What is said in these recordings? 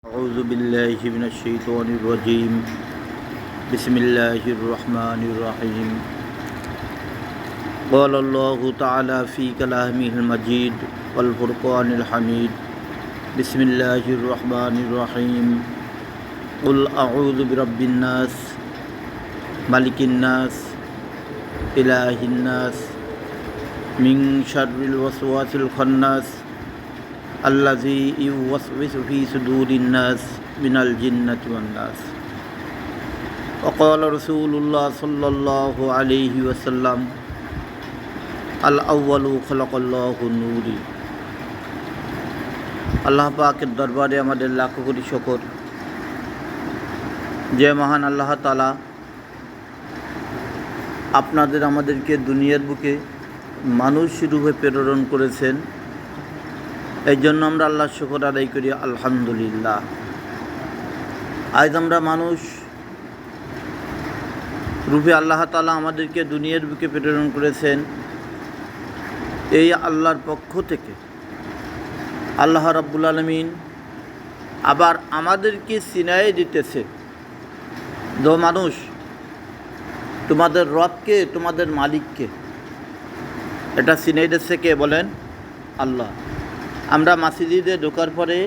أعوذ بالله من الشيطان الرجيم بسم الله الرحمن الرحيم قال الله تعالى في كلامه المجيد والفرقان الحميد بسم الله الرحمن الرحيم قل أعوذ برب الناس ملك الناس إله الناس من شر الوسواس الخناس الذي يوسوس في صدور الناس من الجنة والناس وقال رسول الله صلى الله عليه وسلم الأول خلق الله النور আল্লাহ পাকের দরবারে আমাদের লাখো কোটি শুকর যে মহান আল্লাহ তাআলা আপনাদের আমাদেরকে দুনিয়ার বুকে মানুষ রূপে প্রেরণ করেছেন। এই জন্য আমরা আল্লাহর শুকর আদায় করি, আলহামদুলিল্লাহ। আজ আমরা মানুষ রূপে আল্লাহ তাআলা আমাদেরকে দুনিয়ার বুকে প্রেরণ করেছেন। এই আল্লাহর পক্ষ থেকে আল্লাহ রাব্বুল আলামিন আবার আমাদেরকে চিনায়ে দিতেছে, দো মানুষ তোমাদের রবকে, তোমাদের মালিককে। এটা চিনায়ে দিচ্ছে কে বলেন? আল্লাহ। আমরা মসজিদে ঢোকার পরে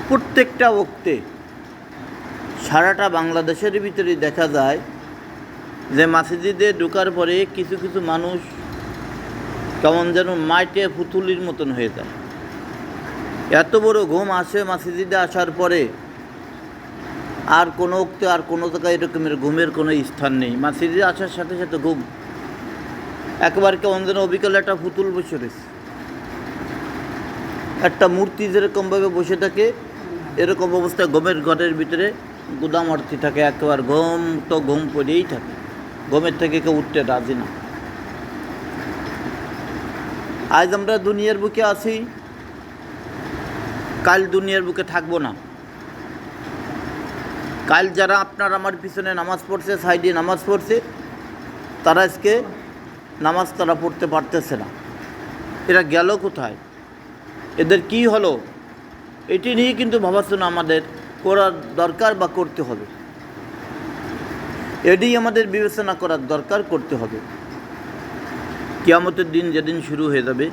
প্রত্যেকটা ওক্তে সারাটা বাংলাদেশের ভিতরে দেখা যায় যে মসজিদে ঢোকার পরে কিছু কিছু মানুষ কেমন যেন মাইটে পুতুলির মতন হয়ে যায়। এত বড় ঘুম আসে মসজিদে আসার পরে, আর কোনো ওক্তে আর কোনো জায়গায় এরকমের ঘুমের কোনো স্থান নেই। মসজিদে আসার সাথে সাথে ঘুম একবার কেমন যেন অবিকালে একটা পুতুল বসে রয়েছে, একটা মূর্তি যেরকমভাবে বসে থাকে এরকম অবস্থায় ঘুমের ঘরের ভিতরে গুদামর্তি থাকে। একবার ঘুম তো ঘুম পড়েই থাকে, ঘুমের থেকে কেউ উঠতে রাজি না। আজ আমরা দুনিয়ার বুকে আছি, কাল দুনিয়ার বুকে থাকবো না। কাল যারা আপনার আমার পিছনে নামাজ পড়ছে, সাইডে নামাজ পড়ছে, তারা আজকে নামাজ তারা পড়তে পারতেছে না। এরা গেল কোথায়? এদের কি হলো? এটি নিয়ে কিন্তু ভাবাচনা আমাদের করার দরকার বা করতে হবে। এটি আমাদের বিবেচনা করার দরকার, করতে হবে। কিয়ামতের দিন যেদিন শুরু হয়ে যাবে,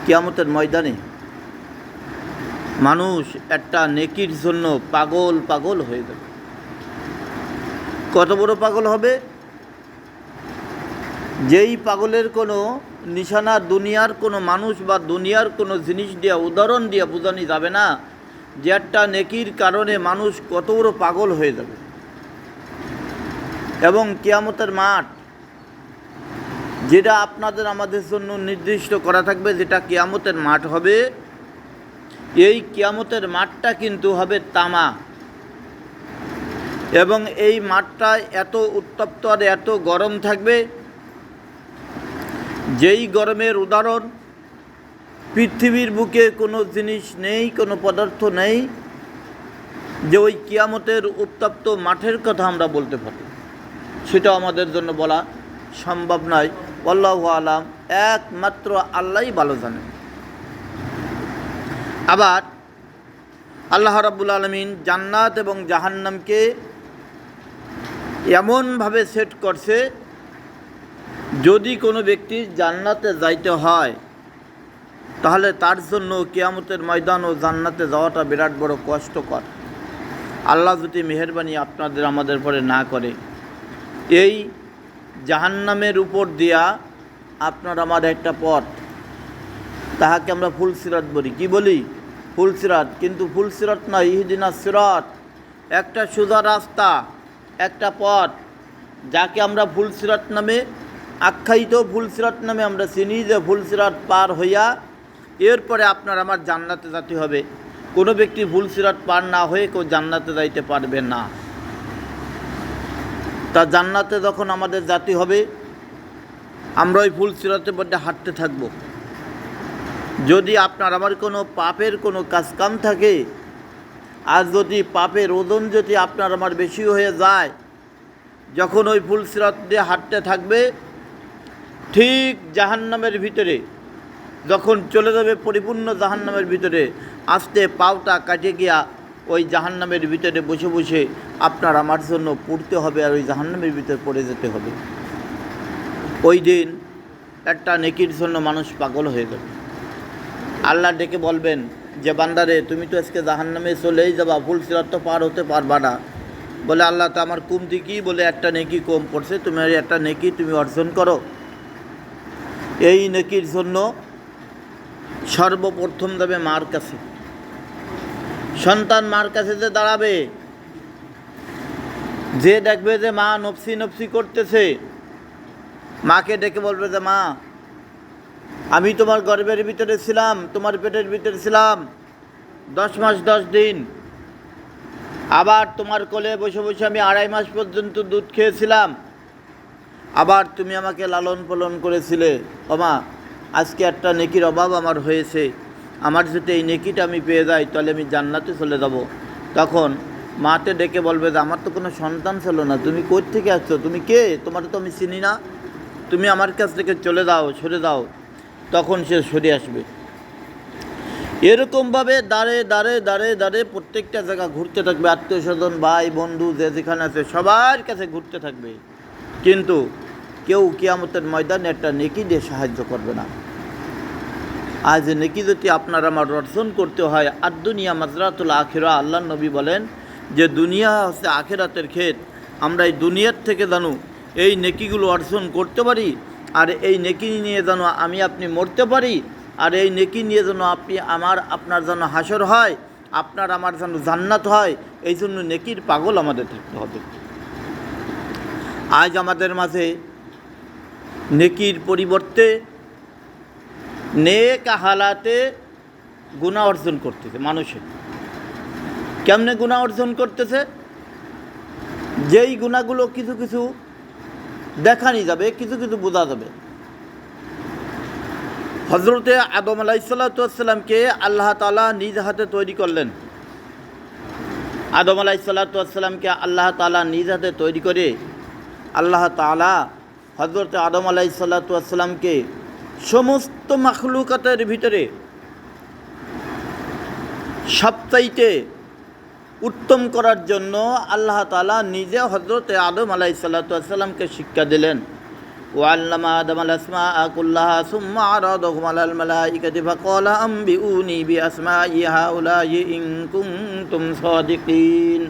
কিয়ামতের ময়দানে মানুষ একটা নেকির জন্য পাগল পাগল হয়ে যাবে। কত বড় পাগল হবে? যেই পাগলের কোনো নিশানা দুনিয়ার কোনো মানুষ বা দুনিয়ার কোনো জিনিস দিয়ে, উদাহরণ দিয়ে বোঝানো যাবে না যে একটা নেকির কারণে মানুষ কত বড় পাগল হয়ে যাবে। এবং কিয়ামতের মাঠ যেটা আপনাদের আমাদের জন্য নির্দিষ্ট করা থাকবে, যেটা কিয়ামতের মাঠ হবে, এই কিয়ামতের মাঠটা কিন্তু হবে তামা। এবং এই মাঠটা এত উত্তপ্ত আর এত গরম থাকবে, যেই গরমের উদাহরণ পৃথিবীর বুকে কোনো জিনিস নেই, কোনো পদার্থ নেই যে ওই কিয়ামতের উত্তপ্ত মাঠের কথা আমরা বলতে পারি। সেটা আমাদের জন্য বলা সম্ভব নয়। আল্লাহু আলাম, একমাত্র আল্লাহই ভালো জানেন। আবার আল্লাহ রাব্বুল আলামিন জান্নাত এবং জাহান্নামকে এমনভাবে সেট করছে, যদি কোনো ব্যক্তি জান্নাতে যাইতে হয় তাহলে তার জন্য কিয়ামতের ময়দান ও জান্নাতে যাওয়াটা বিরাট বড় কষ্টকর। আল্লাহ যদি মেহেরবানি আপনাদের আমাদের পরে না করে, এই জাহান্নামের উপর দিয়া আপনার আমার একটা পথ, তাহাকে আমরা ফুলসিরাত বলি। কি বলি? ফুলসিরাত। কিন্তু ফুলসিরাত না, ইহদিনাস সিরাত, একটা সোজা রাস্তা, একটা পথ, যাকে আমরা ফুলসিরাত নামে আখ্যায়িত, ফুলসিরাত নামে আমরা চিনি, যে ফুলসিরাত পার হইয়া এরপরে আপনার আমার জান্নাতে যেতে হবে। কোনো ব্যক্তি ফুলসিরাত পার না হয়ে কেউ জান্নাতে যাইতে পারবে না। তা জান্নাতে যখন আমাদের যেতে হবে, আমরা ওই ফুলসিরাতের মধ্যে হাঁটতে থাকব। যদি আপনার আমার কোনো পাপের কোনো কাজকাম থাকে, আর যদি পাপের ওজন যদি আপনার আমার বেশি হয়ে যায়, যখন ওই ফুলসিরাত দিয়ে হাঁটতে থাকবে, ঠিক জাহান্নামের ভিতরে যখন চলে যাবে, পরিপূর্ণ জাহান্নামের ভিতরে, আস্তে পাওটা কাটে গিয়া ওই জাহান্নামের ভিতরে বসে বসে আপনার আমার জন্য পড়তে হবে, আর ওই জাহান্নামের ভিতরে পড়ে যেতে হবে। ওই দিন একটা নেকির জন্য মানুষ পাগল হয়ে যাবে। আল্লাহ ডেকে বলবেন যে বান্দারে তুমি তো আজকে জাহান্নামে চলেই যাবা, ফুল সিরাত তো পার হতে পারবা না। বলে আল্লাহ তো আমার কমতি কি, বলে একটা নেকি কম পড়ছে, তুমি একটা নেকি তুমি অর্জন করো। এই নেকির জন্য সর্বপ্রথম যাবে মার কাছে। সন্তান মার কাছে যে দাঁড়াবে, যে দেখবে যে মা নফসি নফসি করতেছে, মাকে ডেকে বলবে যে মা আমি তোমার গর্ভের ভিতরে ছিলাম, তোমার পেটের ভিতরে ছিলাম 10 মাস 10 দিন, আবার তোমার কোলে বসে বসে আমি 2.5 মাস পর্যন্ত দুধ খেয়েছিলাম, আবার তুমি আমাকে লালন পালন করেছিলে। ও মা, আজকে একটা নেকির অভাব আমার হয়েছে, আমার যদি এই নেকিটা আমি পেয়ে যাই তাহলে আমি জান্নাতে চলে যাব। তখন মাতে ডেকে বলবে যে আমার তো কোনো সন্তান ছিল না, তুমি কোথ থেকে আসছো, তুমি কে, তোমার তো আমি চিনি না, তুমি আমার কাছ থেকে চলে যাও, সরে যাও। তখন সে সরে আসবে। এরকমভাবে দাঁড়ে দাঁড়ে দাঁড়ে দাঁড়ে প্রত্যেকটা জায়গা ঘুরতে থাকবে, আত্মীয় স্বজন ভাই বন্ধু যে যেখানে আছে সবার কাছে ঘুরতে থাকবে, কিন্তু কেউ কিয়ামতের ময়দানে একটা নেকি দিয়ে সাহায্য করবে না। আজ নেকি যদি আপনার আমার অর্জন করতে হয়, আর দুনিয়া মাজরাতুল আখিরা, আল্লাহ নবী বলেন যে দুনিয়া হচ্ছে আখিরাতের ক্ষেত। আমরা এই দুনিয়ার থেকে জানো এই নেকিগুলো অর্জন করতে পারি, আর এই নেকি নিয়ে যেন আমি আপনি মরতে পারি, আর এই নেকি নিয়ে যেন আপনার যেন হাসর হয়, আপনার আমার যেন জান্নাত হয়, এই জন্য নেকির পাগল আমাদের থাকতে হবে। আজ আমাদের মাঝে নেকির পরিবর্তে নেক হালাতে গুনাহ অর্জন করতেছে মানুষের। কেমনে গুনাহ অর্জন করতেছে? যেই গুনাহগুলো কিছু কিছু দেখানি যাবে, কিছু কিছু বোঝা যাবে। হজরতে আদম আলাইহিসসালামকে আল্লাহ তাআলা নিজ হাতে তৈরি করলেন। আদম আলাইহিসসালামকে আল্লাহ তাআলা নিজ হাতে তৈরি করে আল্লাহ তাআলা হজরতে আদম আলাইহিসসালামকে সমস্ত মাখলুকাতের ভিতরে সবচাইতে উত্তম করার জন্য আল্লাহ তাআলা নিজে হজরতে আদম আলাইহিসসালামকে শিক্ষা দিলেন। ওয়াল্লামা আদম আল আসমাআ কুল্লাহা সুম্মা আরাদাহুম আলাল মালাইকাতি ফাকালা আম্বিউনি বিআসমাই হাউলাই ইন কুনতুম সাদিকিন।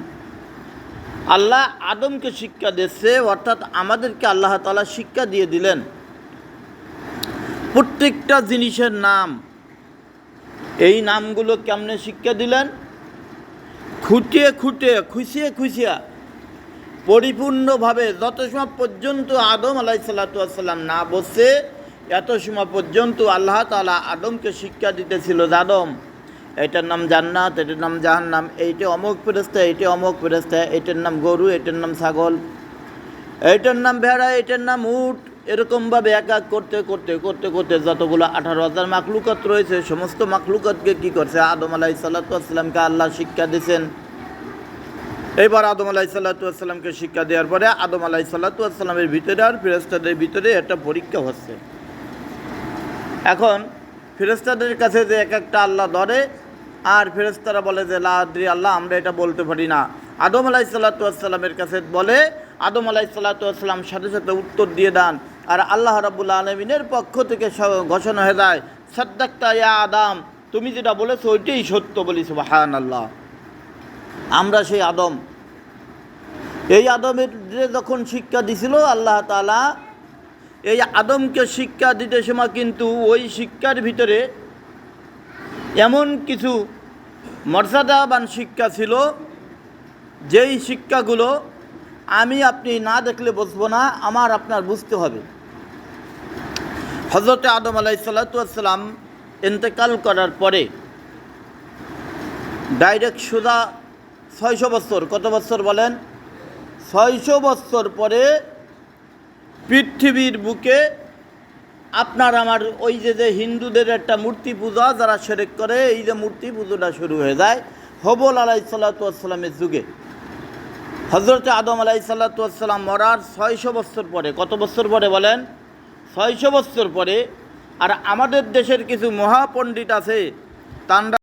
আল্লাহ আদমকে শিক্ষা দিয়েছে, অর্থাৎ আমাদেরকে আল্লাহ তাআলা শিক্ষা দিয়ে দিলেন প্রত্যেকটা জিনিসের নাম। এই নামগুলো কেমনে শিক্ষা দিলেন? খুঁটিয়ে খুঁটিয়ে খুঁচিয়ে খুঁচিয়া পরিপূর্ণভাবে যত সময় পর্যন্ত আদম আলাইহিসসালাম না বসে, এত সময় পর্যন্ত আল্লাহ তাআলা আদমকে শিক্ষা দিতেছিল যে আদম, এটার নাম জান্নাত, এটার নাম জাহান্নাম, এইটা অমুক ফেরেশতা, এইটা অমুক ফেরেশতা, এটার নাম গরু, এটার নাম ছাগল, এইটার নাম ভেড়া, এটার নাম উট। এরকমভাবে এক এক করতে করতে করতে করতে যতগুলো 18,000 মাখলুকাত রয়েছে, সমস্ত মাখলুকাতকে কী করছে? আদম আলাইহিসসালামকে আল্লাহ শিক্ষা দিয়েছেন। এইবার আদম আলাইহিসসালামকে শিক্ষা দেওয়ার পরে আদম আলাইহিসসালামের ভিতরে আর ফেরেশতাদের ভিতরে একটা পরীক্ষা হচ্ছে। এখন ফেরেশতাদের কাছে যে এক একটা আল্লাহ ধরে, আর ফেরেশতারা বলে যে লা আদ্রি আল্লাহ, আমরা এটা বলতে পারি না। আদম আলাইহিসসালামের কাছে বলে, আদম আলাইহিসসালাম সাথে সাথে উত্তর দিয়ে দেন, আর আল্লাহ রাব্বুল আলামিনের পক্ষ থেকে ঘোষণা হয়ে যায়, সাদ্দাক্তা ইয়া আদম, তুমি যেটা বলেছো ওইটাই সত্য। বলি সুবহানাল্লাহ। আমরা সেই আদম, এই আদমের যখন শিক্ষা দিছিল আল্লাহ তাআলা, এই আদমকে শিক্ষা দিতে সময় কিন্তু ওই শিক্ষার ভিতরে এমন কিছু মর্যাদাবান শিক্ষা ছিল, যেই শিক্ষাগুলো আমি আপনি না দেখলে বুঝবো না, আমার আপনার বুঝতে হবে। হযরতে আদম আলাইহিসসালাম ইন্তেকাল করার পরে ডাইরেক্ট সোজা 600 বছর, কত বছর বলেন? 600 বছর পরে পৃথিবীর বুকে আপনার আমার ওই যে হিন্দুদের একটা মূর্তি পূজা যারা শিরক করে, এই যে মূর্তি পুজোটা শুরু হয়ে যায় হবল আলাইহিসসালামের যুগে। হযরতে আদম আলাইহিসসালাম মরার 600 বছর পরে, কত বছর পরে বলেন? 600 বছর পরে। আর আমাদের দেশের কিছু মহাপণ্ডিত আছে, তাঁরা